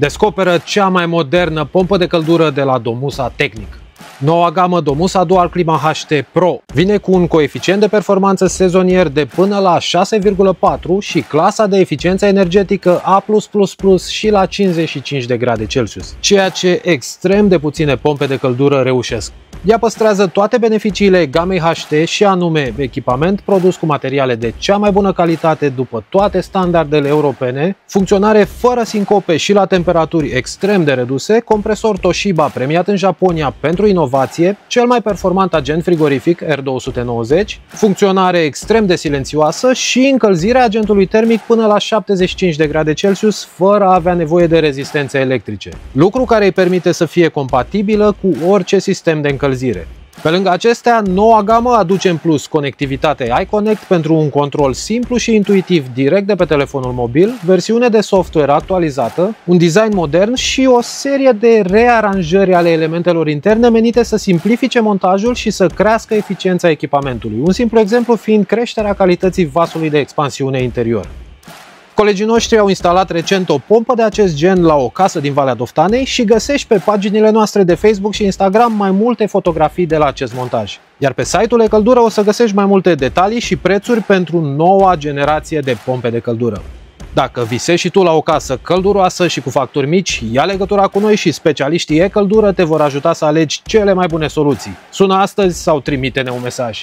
Descoperă cea mai modernă pompă de căldură de la Domusa Technic. Noua gamă Domusa Dual Clima HT Pro vine cu un coeficient de performanță sezonier de până la 6,4 și clasa de eficiență energetică A++ și la 55 de grade Celsius, ceea ce extrem de puține pompe de căldură reușesc. Ea păstrează toate beneficiile gamei HT și anume echipament produs cu materiale de cea mai bună calitate după toate standardele europene, funcționare fără sincope și la temperaturi extrem de reduse, compresor Toshiba premiat în Japonia pentru inovație, cel mai performant agent frigorific R290, funcționare extrem de silențioasă și încălzirea agentului termic până la 75 de grade Celsius fără a avea nevoie de rezistențe electrice, lucru care îi permite să fie compatibilă cu orice sistem de încălzire. Pe lângă acestea, noua gamă aduce în plus conectivitate iConnect pentru un control simplu și intuitiv direct de pe telefonul mobil, versiune de software actualizată, un design modern și o serie de rearanjări ale elementelor interne menite să simplifice montajul și să crească eficiența echipamentului. Un simplu exemplu fiind creșterea calității vasului de expansiune interior. Colegii noștri au instalat recent o pompă de acest gen la o casă din Valea Doftanei și găsești pe paginile noastre de Facebook și Instagram mai multe fotografii de la acest montaj. Iar pe site-ul E-Căldură o să găsești mai multe detalii și prețuri pentru noua generație de pompe de căldură. Dacă visezi și tu la o casă călduroasă și cu facturi mici, ia legătura cu noi și specialiștii E-Căldură te vor ajuta să alegi cele mai bune soluții. Sună astăzi sau trimite-ne un mesaj.